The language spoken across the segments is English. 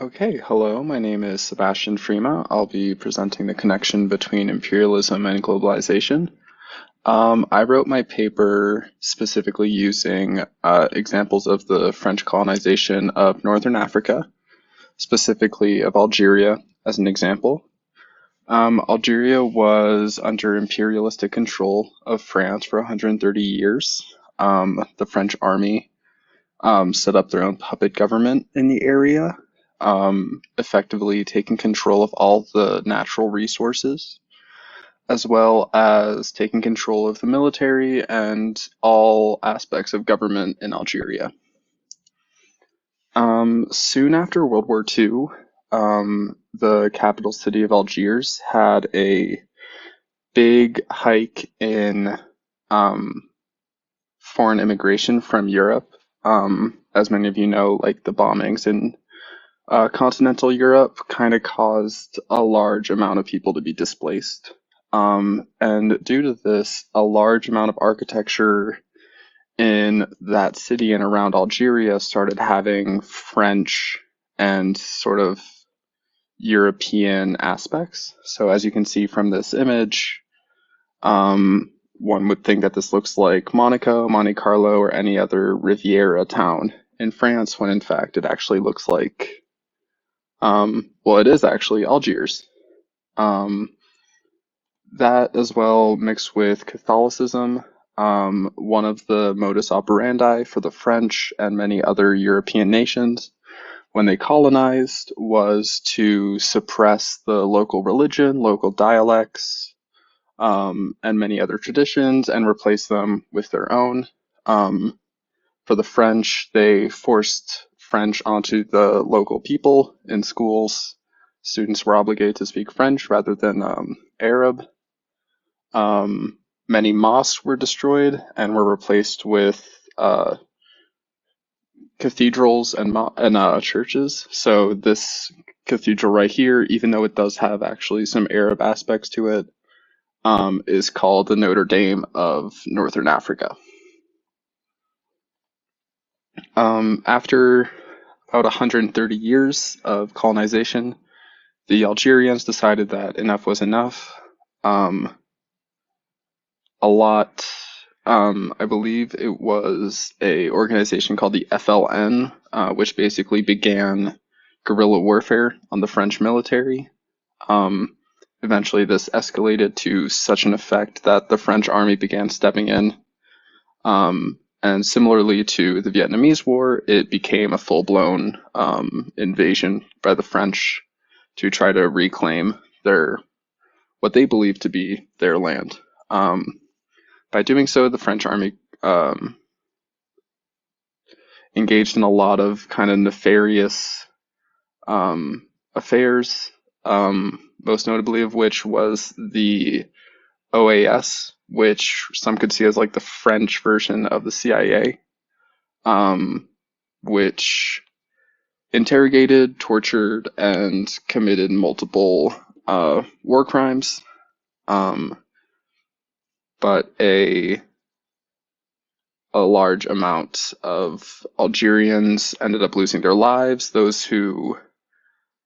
Okay, hello, my name is Sebastian Frema. I'll be presenting the connection between imperialism and globalization. I wrote my paper specifically using examples of the French colonization of Northern Africa, specifically of Algeria as an example. Algeria was under imperialistic control of France for 130 years. The French army set up their own puppet government in the area, effectively taking control of all the natural resources, as well as taking control of the military and all aspects of government in Algeria. Soon after World War II, the capital city of Algiers had a big hike in foreign immigration from Europe. As many of you know, like the bombings in continental Europe kind of caused a large amount of people to be displaced. And due to this, a large amount of architecture in that city and around Algeria started having French and sort of European aspects. So as you can see from this image, one would think that this looks like Monaco, Monte Carlo, or any other Riviera town in France, when in fact it actually looks like, well, it is actually Algiers. Um, that as well mixed with Catholicism. One of the modus operandi for the French and many other European nations when they colonized was to suppress the local religion, local dialects, and many other traditions and replace them with their own. For the French, they forced French onto the local people in schools. Students were obligated to speak French rather than Arab. Many mosques were destroyed and were replaced with cathedrals and churches. So this cathedral right here, even though it does have actually some Arab aspects to it, is called the Notre Dame of Northern Africa. After about 130 years of colonization, the Algerians decided that enough was enough. I believe it was a organization called the FLN, which basically began guerrilla warfare on the French military. Eventually, this escalated to such an effect that the French army began stepping in. And similarly to the Vietnamese War, it became a full-blown invasion by the French to try to reclaim what they believed to be their land. By doing so, the French army engaged in a lot of kind of nefarious affairs, most notably of which was the OAS, which some could see as like the French version of the CIA, which interrogated, tortured, and committed multiple war crimes. But a large amount of Algerians ended up losing their lives. Those who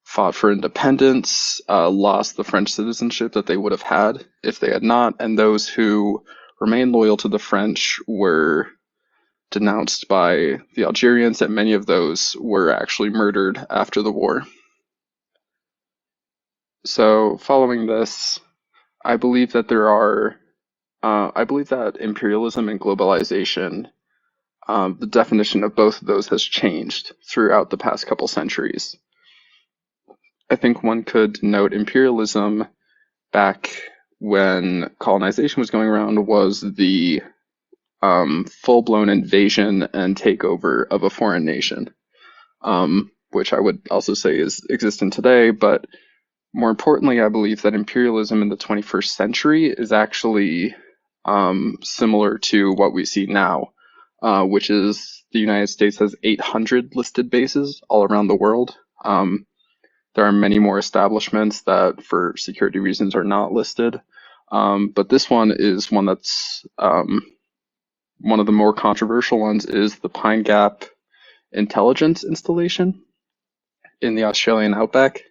fought for independence lost the French citizenship that they would have had if they had not, and those who remained loyal to the French were denounced by the Algerians, and many of those were actually murdered after the war. So following this, I believe that imperialism and globalization, the definition of both of those has changed throughout the past couple centuries. I think one could note imperialism back when colonization was going around was the full-blown invasion and takeover of a foreign nation, which I would also say is existent today, but more importantly, I believe that imperialism in the 21st century is actually similar to what we see now, which is the United States has 800 listed bases all around the world. There are many more establishments that, for security reasons, are not listed. But this one is one that's one of the more controversial ones is the Pine Gap Intelligence Installation. in the Australian outback.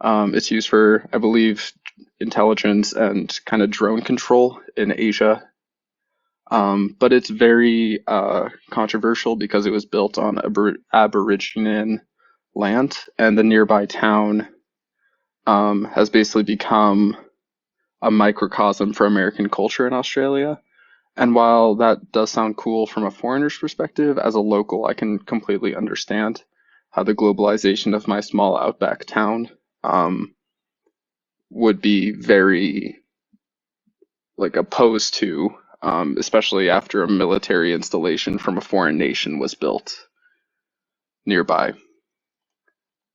It's used for, I believe, intelligence and kind of drone control in Asia. But it's very controversial because it was built on Aborigine land, and the nearby town has basically become a microcosm for American culture in Australia. And while that does sound cool from a foreigner's perspective, as a local, I can completely understand how the globalization of my small outback town would be very like opposed to, especially after a military installation from a foreign nation was built nearby.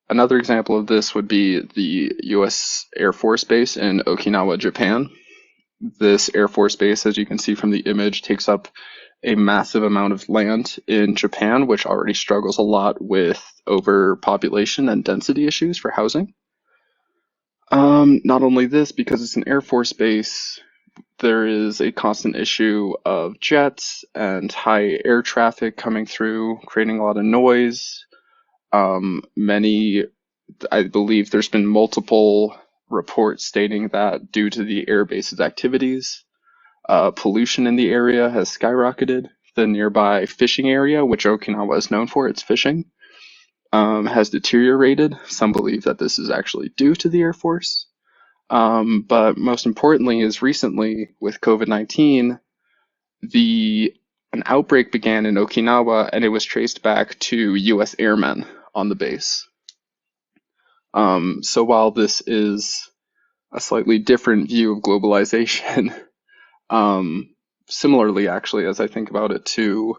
Another example of this would be the U.S. Air Force Base in Okinawa, Japan. This Air Force Base, as you can see from the image, takes up a massive amount of land in Japan, which already struggles a lot with overpopulation and density issues for housing. Not only this, because it's an Air Force Base, there is a constant issue of jets and high air traffic coming through, creating a lot of noise. I believe there's been multiple reports stating that due to the airbase's activities, pollution in the area has skyrocketed. The nearby fishing area, which Okinawa is known for its fishing, has deteriorated. Some believe that this is actually due to the Air Force. But most importantly is recently with COVID-19, an outbreak began in Okinawa and it was traced back to US airmen on the base. So while this is a slightly different view of globalization, similarly, actually, as I think about it too,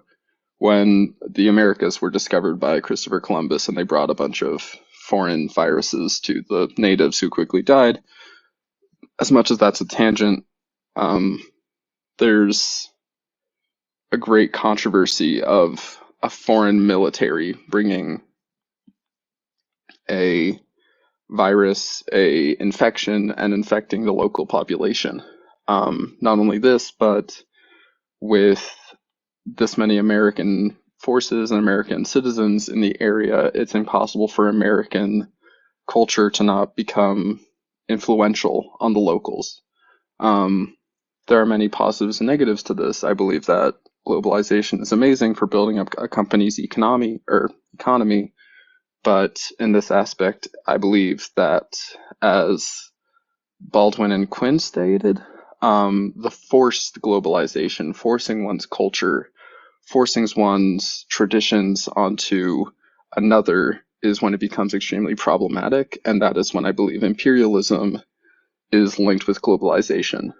when the Americas were discovered by Christopher Columbus and they brought a bunch of foreign viruses to the natives who quickly died, as much as that's a tangent, there's a great controversy of a foreign military bringing a virus, a infection, and infecting the local population. Not only this, but with this many American forces and American citizens in the area, it's impossible for American culture to not become influential on the locals. There are many positives and negatives to this. I believe that globalization is amazing for building up a company's economy, but in this aspect, I believe that, as Baldwin and Quinn stated, the forced globalization, forcing one's culture, forcing one's traditions onto another, is when it becomes extremely problematic, and that is when I believe imperialism is linked with globalization.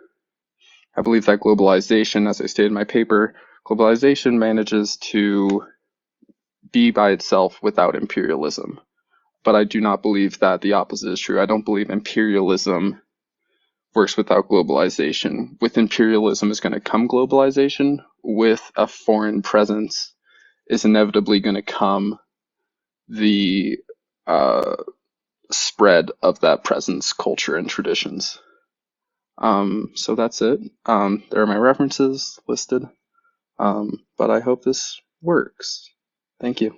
I believe that globalization, as I stated in my paper, globalization manages to be by itself without imperialism. But I do not believe that the opposite is true. I don't believe imperialism works without globalization. With imperialism is going to come globalization. With a foreign presence is inevitably going to come the spread of that presence, culture, and traditions. So that's it. There are my references listed. But I hope this works. Thank you.